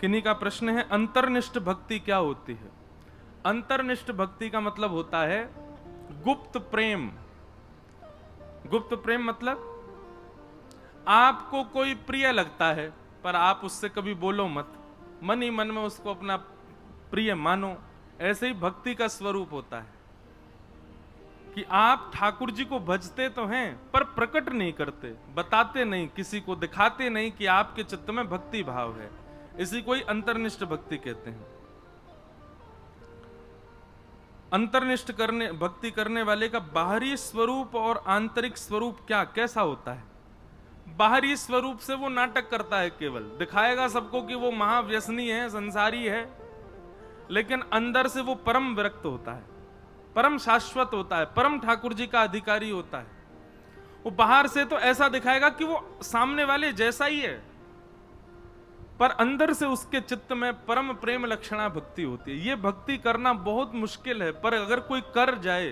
किन्हीं का प्रश्न है, अंतर्निष्ठ भक्ति क्या होती है? अंतर्निष्ठ भक्ति का मतलब होता है गुप्त प्रेम। गुप्त प्रेम मतलब आपको कोई प्रिय लगता है पर आप उससे कभी बोलो मत, मन ही मन में उसको अपना प्रिय मानो। ऐसे ही भक्ति का स्वरूप होता है कि आप ठाकुर जी को भजते तो हैं पर प्रकट नहीं करते, बताते नहीं, किसी को दिखाते नहीं कि आपके चित्त में भक्ति भाव है। इसी को ही अंतर्निष्ठ भक्ति कहते हैं। अंतर्निष्ठ भक्ति करने वाले का बाहरी स्वरूप और आंतरिक स्वरूप कैसा होता है? बाहरी स्वरूप से वो नाटक करता है, केवल दिखाएगा सबको कि वो महाव्यसनी है, संसारी है, लेकिन अंदर से वो परम विरक्त होता है, परम शाश्वत होता है, परम ठाकुर जी का अधिकारी होता है। वो बाहर से तो ऐसा दिखाएगा कि वो सामने वाले जैसा ही है, पर अंदर से उसके चित्त में परम प्रेम लक्षणा भक्ति होती है। ये भक्ति करना बहुत मुश्किल है, पर अगर कोई कर जाए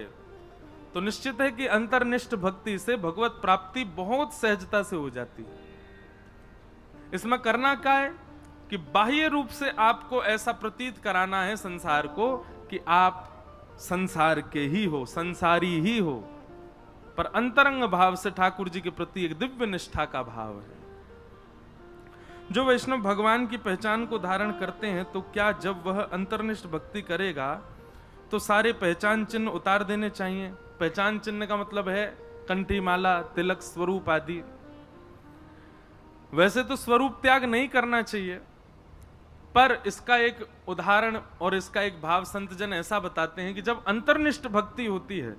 तो निश्चित है कि अंतर्निष्ठ भक्ति से भगवत प्राप्ति बहुत सहजता से हो जाती है। इसमें करना क्या है कि बाह्य रूप से आपको ऐसा प्रतीत कराना है संसार को कि आप संसार के ही हो, संसारी ही हो, पर अंतरंग भाव से ठाकुर जी के प्रति एक दिव्य निष्ठा का भाव है। जो वैष्णव भगवान की पहचान को धारण करते हैं तो क्या जब वह अंतर्निष्ठ भक्ति करेगा तो सारे पहचान चिन्ह उतार देने चाहिए? पहचान चिन्ह का मतलब है कंठी माला, तिलक, स्वरूप आदि। वैसे तो स्वरूप त्याग नहीं करना चाहिए, पर इसका एक उदाहरण और इसका एक भाव संत जन ऐसा बताते हैं कि जब अंतर्निष्ठ भक्ति होती है,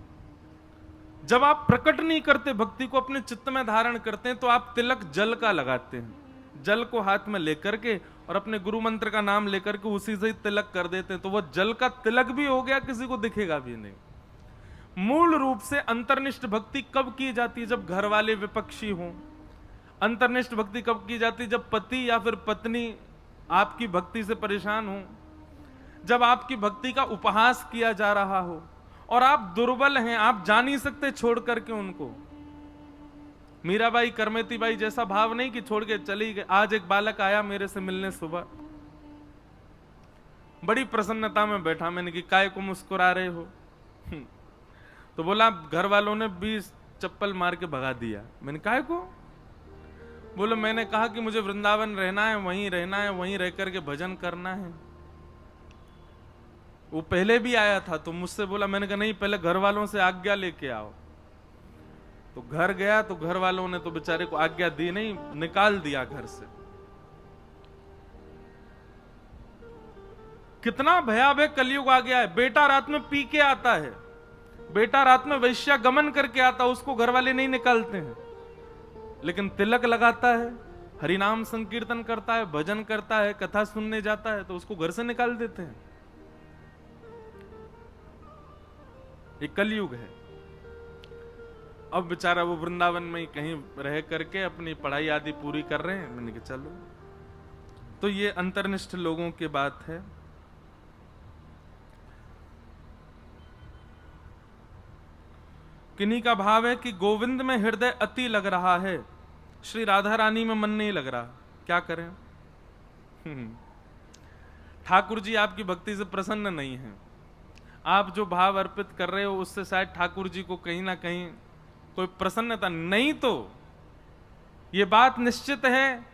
जब आप प्रकट नहीं करते भक्ति को, अपने चित्त में धारण करते हैं, तो आप तिलक जल का लगाते हैं। जल को हाथ में लेकर के और अपने गुरु मंत्र का नाम लेकर के उसी से ही तिलक कर देते हैं, तो वह जल का तिलक भी हो गया, किसी को दिखेगा भी नहीं। मूल रूप से अंतर्निष्ठ भक्ति कब की जाती है? जब घर वाले विपक्षी हों। अंतर्निष्ठ भक्ति कब की जाती है? जब पति या फिर पत्नी आपकी भक्ति से परेशान हो, जब आपकी भक्ति का उपहास किया जा रहा हो और आप दुर्बल हैं, आप जा नहीं सकते छोड़ करके उनको। मीराबाई, करमेती बाई जैसा भाव नहीं कि छोड़ के चली गई। आज एक बालक आया मेरे से मिलने सुबह, बड़ी प्रसन्नता में बैठा। मैंने कि काय को मुस्कुरा रहे हो? तो बोला घर वालों ने 20 चप्पल मार के भगा दिया। मैंने काय को? बोलो मैंने कहा कि मुझे वृंदावन रहना है, वहीं रहना है, वहीं रह करके भजन करना है। वो पहले भी आया था तो मुझसे बोला, मैंने कहा नहीं, पहले घर वालों से आज्ञा लेके आओ। तो घर गया तो घर वालों ने तो बेचारे को आज्ञा दी नहीं, निकाल दिया घर से। कितना भयावह कलयुग आ गया है। बेटा रात में पी के आता है, बेटा रात में वैश्यागमन करके आता है, उसको घर वाले नहीं निकालते हैं, लेकिन तिलक लगाता है, हरिनाम संकीर्तन करता है, भजन करता है, कथा सुनने जाता है, तो उसको घर से निकाल देते हैं। ये कलयुग है। अब बेचारा वो वृंदावन में ही कहीं रह करके अपनी पढ़ाई आदि पूरी कर रहे हैं। मैंने कहा चलो, तो ये अंतर्निष्ठ लोगों की बात है। किन्हीं का भाव है कि गोविंद में हृदय अति लग रहा है, श्री राधा रानी में मन नहीं लग रहा, क्या करें? ठाकुर जी आपकी भक्ति से प्रसन्न नहीं है। आप जो भाव अर्पित कर रहे हो उससे शायद ठाकुर जी को कहीं ना कहीं कोई प्रसन्नता नहीं। तो यह बात निश्चित है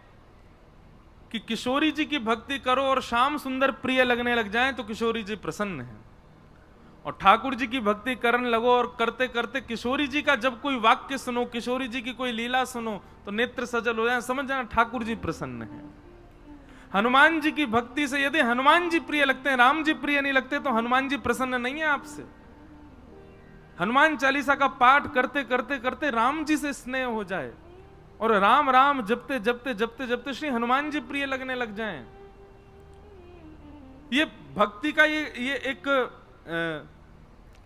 कि किशोरी जी की भक्ति करो और श्याम सुंदर प्रिय लगने लग जाएं तो किशोरी जी प्रसन्न हैं, और ठाकुर जी की भक्ति करने लगो और करते करते किशोरी जी का जब कोई वाक्य सुनो, किशोरी जी की कोई लीला सुनो तो नेत्र सजल हो जाए, समझ जाना ठाकुर जी प्रसन्न हैं। हनुमान जी की भक्ति से यदि हनुमान जी प्रिय लगते हैं, राम जी प्रिय नहीं लगते, तो हनुमान जी प्रसन्न नहीं है आपसे। हनुमान चालीसा का पाठ करते करते करते राम जी से स्नेह हो जाए और राम राम जपते जपते जपते जपते श्री हनुमान जी प्रिय लगने लग जाएं। ये भक्ति का ये एक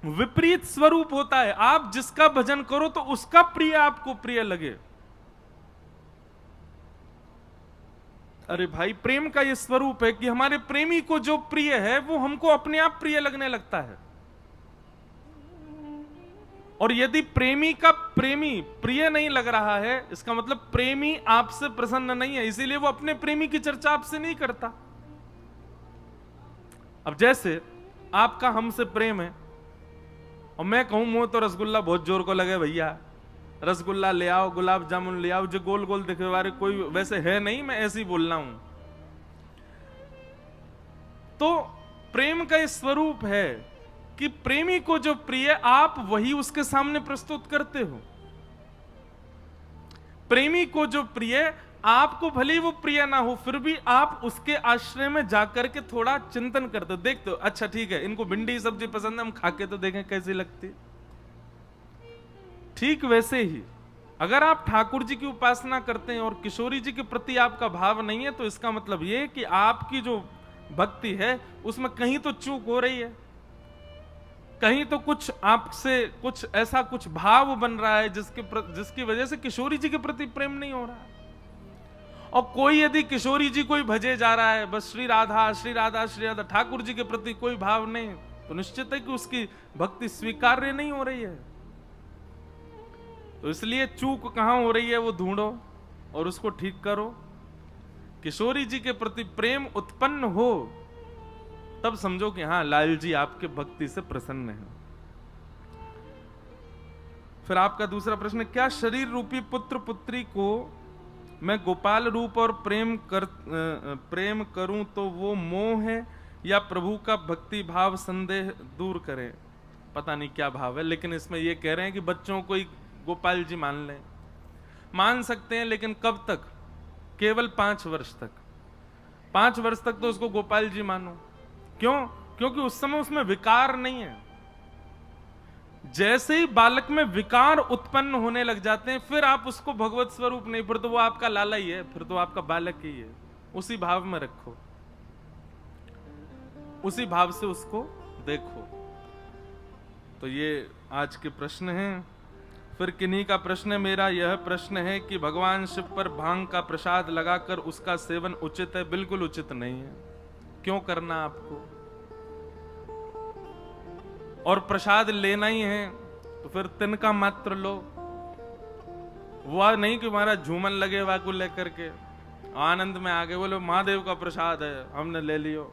विपरीत स्वरूप होता है। आप जिसका भजन करो तो उसका प्रिय आपको प्रिय लगे। अरे भाई, प्रेम का ये स्वरूप है कि हमारे प्रेमी को जो प्रिय है वो हमको अपने आप प्रिय लगने लगता है। और यदि प्रेमी का प्रेमी प्रिय नहीं लग रहा है, इसका मतलब प्रेमी आपसे प्रसन्न नहीं है, इसीलिए वो अपने प्रेमी की चर्चा आपसे नहीं करता। अब जैसे आपका हमसे प्रेम है और मैं कहूं मुंह तो रसगुल्ला बहुत जोर को लगे भैया, रसगुल्ला ले आओ, गुलाब जामुन ले आओ, जो गोल गोल दिखे वाले कोई वैसे है नहीं, मैं ऐसे ही बोल रहा हूं। तो प्रेम का स्वरूप है कि प्रेमी को जो प्रिय आप वही उसके सामने प्रस्तुत करते हो। प्रेमी को जो प्रिय आपको भले वो प्रिय ना हो फिर भी आप उसके आश्रय में जाकर के थोड़ा चिंतन करते हो, देखते हो अच्छा ठीक है इनको भिंडी सब्जी पसंद है, हम खा के तो देखें कैसी लगती। ठीक वैसे ही अगर आप ठाकुर जी की उपासना करते हैं और किशोरी जी के प्रति आपका भाव नहीं है तो इसका मतलब यह कि आपकी जो भक्ति है उसमें कहीं तो चूक हो रही है, कहीं तो कुछ आपसे कुछ ऐसा कुछ भाव बन रहा है जिसकी वजह से किशोरी जी के प्रति प्रेम नहीं हो रहा है। और कोई यदि किशोरी जी कोई भजे जा रहा है बस श्री राधा श्री राधा श्री राधा, ठाकुर जी के प्रति कोई भाव नहीं, तो निश्चित है कि उसकी भक्ति स्वीकार्य नहीं हो रही है। तो इसलिए चूक कहां हो रही है वो ढूंढो और उसको ठीक करो। किशोरी जी के प्रति प्रेम उत्पन्न हो तब समझो कि हां लाल जी आपके भक्ति से प्रसन्न है। फिर आपका दूसरा प्रश्न, क्या शरीर रूपी पुत्र पुत्री को मैं गोपाल रूप और प्रेम करूं तो वो मोह है या प्रभु का भक्ति भाव संदेह दूर करे? पता नहीं क्या भाव है, लेकिन इसमें ये कह रहे हैं कि बच्चों को ही गोपाल जी मान लें। मान सकते हैं लेकिन कब तक? केवल 5 वर्ष तक। 5 वर्ष तक तो उसको गोपाल जी मानो। क्यों? क्योंकि उस समय उसमें विकार नहीं है। जैसे ही बालक में विकार उत्पन्न होने लग जाते हैं फिर आप उसको भगवत स्वरूप नहीं, फिर तो वो आपका लाला ही है, फिर तो आपका बालक ही है। उसी भाव में रखो, उसी भाव से उसको देखो। तो ये आज के प्रश्न हैं। फिर किन्हीं का प्रश्न है, मेरा यह प्रश्न है कि भगवान शिव पर भांग का प्रसाद लगाकर उसका सेवन उचित है? बिल्कुल उचित नहीं है। क्यों करना आपको? और प्रसाद लेना ही है तो फिर तिनका मात्र लो। वह नहीं कि हमारा झूमन लगे वह को लेकर के आनंद में आ गए, बोले महादेव का प्रसाद है हमने ले लियो।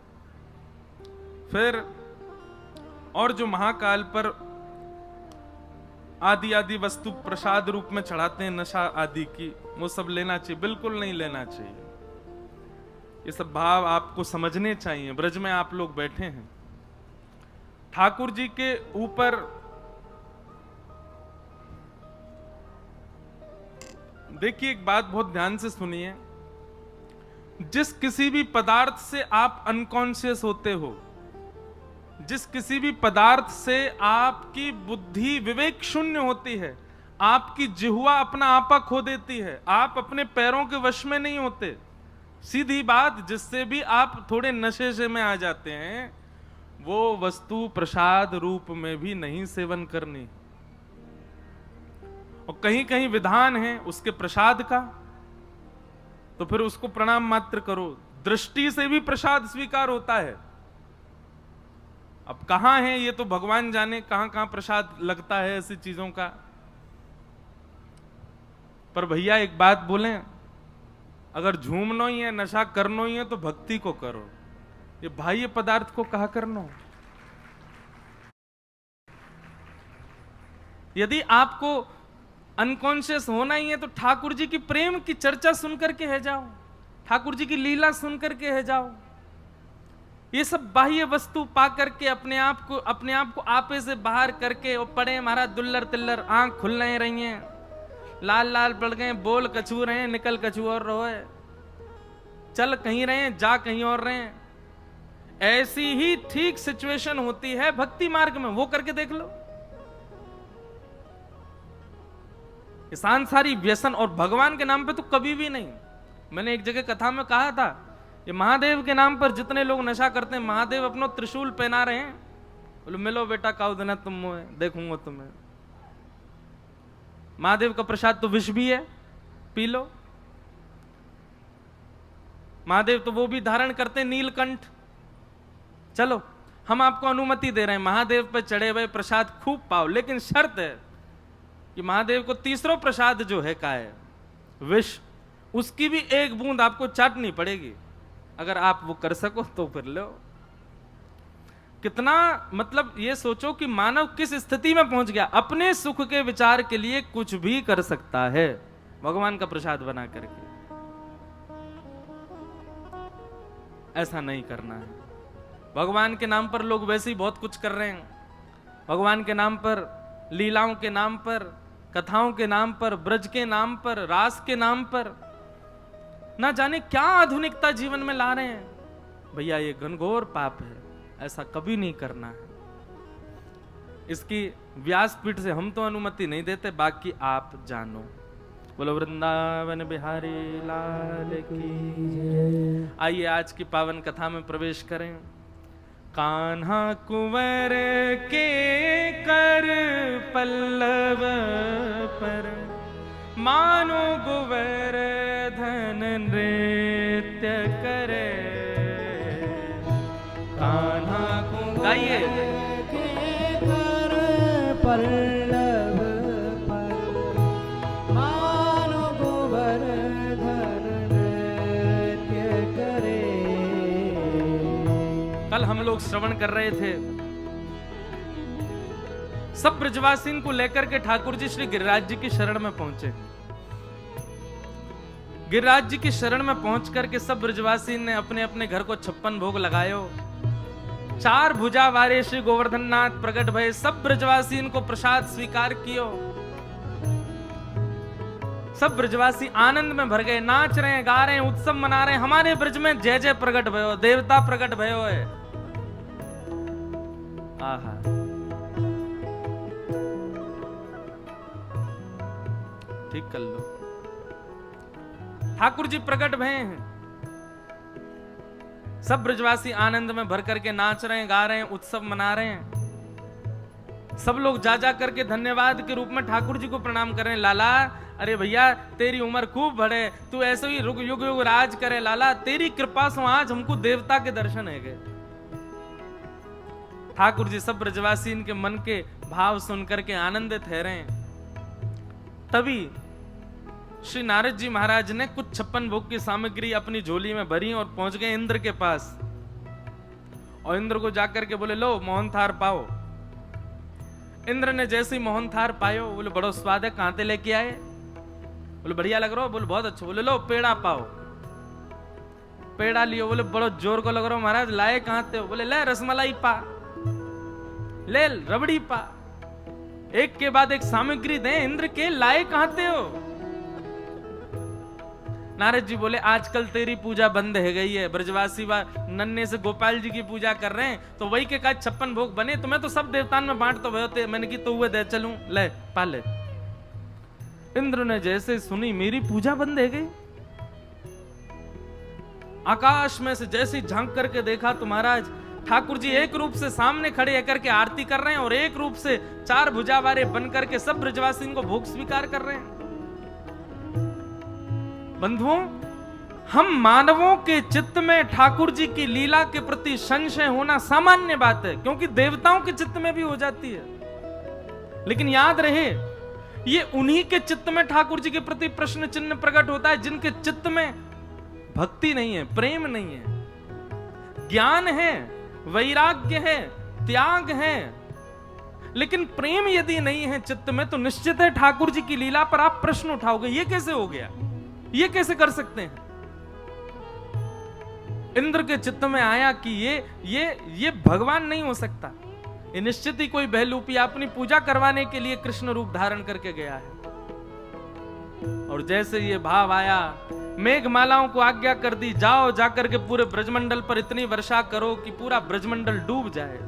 फिर और जो महाकाल पर आदि आदि वस्तु प्रसाद रूप में चढ़ाते हैं नशा आदि की, वो सब लेना चाहिए? बिल्कुल नहीं लेना चाहिए। ये सब भाव आपको समझने चाहिए। ब्रज में आप लोग बैठे हैं, ठाकुर जी के ऊपर देखिए एक बात बहुत ध्यान से सुनिए। जिस किसी भी पदार्थ से आप अनकॉन्शियस होते हो, जिस किसी भी पदार्थ से आपकी बुद्धि विवेक शून्य होती है, आपकी जिह्वा अपना आपा खो देती है, आप अपने पैरों के वश में नहीं होते, सीधी बात जिससे भी आप थोड़े नशे से में आ जाते हैं, वो वस्तु प्रसाद रूप में भी नहीं सेवन करनी। और कहीं कहीं विधान है उसके प्रसाद का, तो फिर उसको प्रणाम मात्र करो। दृष्टि से भी प्रसाद स्वीकार होता है। अब कहां है ये तो भगवान जाने, कहां कहां प्रसाद लगता है ऐसी चीजों का। पर भैया एक बात बोलें, अगर झूमना ही है, नशा करना ही है तो भक्ति को करो, ये बाह्य पदार्थ को कहा करना। यदि आपको अनकॉन्शियस होना ही है तो ठाकुर जी की प्रेम की चर्चा सुनकर के है जाओ, ठाकुर जी की लीला सुनकर के है जाओ। ये सब बाह्य वस्तु पा करके अपने आप को आपे से बाहर करके और पड़े महाराज दुल्लर तिल्लर, आंख खुल नहीं रही हैं, लाल लाल पड़ गए, बोल कछू रहे हैं, निकल कछू और रहे, चल कहीं रहे हैं, जा कहीं और रहे हैं। ऐसी ही ठीक सिचुएशन होती है भक्ति मार्ग में, वो करके देख लो। ये सांसारी व्यसन और भगवान के नाम पे तो कभी भी नहीं। मैंने एक जगह कथा में कहा था, ये महादेव के नाम पर जितने लोग नशा करते हैं, महादेव अपना त्रिशूल पहना रहे हैं, बोलो मिलो बेटा काउ देना तुम मुझे, देखूंगा तुम्हें। महादेव का प्रसाद तो विष भी है, पी लो। महादेव तो वो भी धारण करते हैं नीलकंठ। चलो हम आपको अनुमति दे रहे हैं, महादेव पर चढ़े हुए प्रसाद खूब पाओ, लेकिन शर्त है कि महादेव को तीसरा प्रसाद जो है का है विष, उसकी भी एक बूंद आपको चाटनी पड़ेगी। अगर आप वो कर सको तो फिर लो। कितना, मतलब ये सोचो कि मानव किस स्थिति में पहुंच गया, अपने सुख के विचार के लिए कुछ भी कर सकता है भगवान का प्रसाद बना करके। ऐसा नहीं करना है। भगवान के नाम पर लोग वैसे ही बहुत कुछ कर रहे हैं। भगवान के नाम पर, लीलाओं के नाम पर, कथाओं के नाम पर, ब्रज के नाम पर, रास के नाम पर ना जाने क्या आधुनिकता जीवन में ला रहे हैं। भैया ये घनघोर पाप है, ऐसा कभी नहीं करना है। इसकी व्यासपीठ से हम तो अनुमति नहीं देते, बाकी आप जानो। बोलो वृंदावन बिहारी लाल की जय। आइए आज की पावन कथा में प्रवेश करें। कान्हा कुंवर के कर पल्लव पर, मानो गोवर्धन नृत्य करे। कान्हा कुंवर गाइए के कर पल्लव पर, मानो गोवर्धन नृत्य करे। कल हम लोग श्रवण कर रहे थे, सब ब्रजवासीन को लेकर के ठाकुर जी श्री गिरिराज जी की शरण में पहुंचे। गिरिराज जी की शरण में पहुंच करके सब ब्रजवासीन ने अपने अपने घर को 56 भोग लगायो। 4 भुजा वारे श्री गोवर्धन नाथ प्रकट भय, सब ब्रजवासीन को प्रसाद स्वीकार कियो। सब ब्रजवासी आनंद में भर गए, नाच रहे हैं, गा रहे हैं, उत्सव मना रहे हैं। हमारे ब्रज में जय जय प्रकट भयो, देवता प्रकट भयो है। आहा, ठीक कर लो। ठाकुर जी प्रकट भय हैं। सब ब्रजवासी आनंद में भर करके नाच रहे हैं, गा रहे हैं, उत्सव मना रहे हैं। सब लोग जा जा करके धन्यवाद के रूप में ठाकुर जी को प्रणाम कर रहे हैं। लाला, अरे भैया तेरी उम्र खूब बढ़े, तू ऐसे ही युग युग राज करे लाला, तेरी कृपा से आज हमको देवता के दर्शन है गए। ठाकुर जी सब ब्रजवासी इनके मन के भाव सुन करके आनंदित है रहे हैं। तभी श्री नारद जी महाराज ने कुछ 56 भोग की सामग्री अपनी झोली में भरी और पहुंच गए इंद्र के पास। और इंद्र को जाकर के बोले, लो मोहन थार पाओ। इंद्र ने जैसे ही मोहन थार पायो, बोले बड़ो स्वाद है, कहां से लेके आए? बोले बढ़िया लग रहा हो। बोले बहुत अच्छा। बोले लो पेड़ा पाओ। पेड़ा लियो। बोले बड़ो जोर को लग रहा हो महाराज, लाए कहां से हो? बोले ले रसमलाई पा, ले रबड़ी पा। एक के बाद एक सामग्री दे इंद्र के, लाए कहां से हो? नारद जी बोले आजकल तेरी पूजा बंद है गई है, ब्रजवासी नन्हे से गोपाल जी की पूजा कर रहे हैं, तो वही के काज 56 भोग बने, तो मैं तो सब देवतान में बांट तो भयोते, मैंने की तो हुए दे चलूं, ले पाले। इंद्र ने जैसे सुनी मेरी पूजा बंद है गई, आकाश में से जैसे झांक करके देखा तो महाराज ठाकुर जी एक रूप से सामने खड़े होकर के आरती कर रहे हैं और एक रूप से 4 भुजा वाले बन करके सब ब्रजवासी को भोग स्वीकार कर रहे हैं। बंधुओं, हम मानवों के चित्त में ठाकुर जी की लीला के प्रति संशय होना सामान्य बात है, क्योंकि देवताओं के चित्त में भी हो जाती है। लेकिन याद रहे, ये उन्हीं के चित्त में ठाकुर जी के प्रति प्रश्न चिन्ह प्रकट होता है जिनके चित्त में भक्ति नहीं है, प्रेम नहीं है, ज्ञान है, वैराग्य है, त्याग है, लेकिन प्रेम यदि नहीं है चित्त में, तो निश्चित है ठाकुर जी की लीला पर आप प्रश्न उठाओगे, ये कैसे हो गया, ये कैसे कर सकते हैं? इंद्र के चित्त में आया कि ये भगवान नहीं हो सकता, ये निश्चित ही कोई बहलूपिया अपनी पूजा करवाने के लिए कृष्ण रूप धारण करके गया है। और जैसे ये भाव आया, मेघमालाओं को आज्ञा कर दी, जाओ जाकर के पूरे ब्रजमंडल पर इतनी वर्षा करो कि पूरा ब्रजमंडल डूब जाए।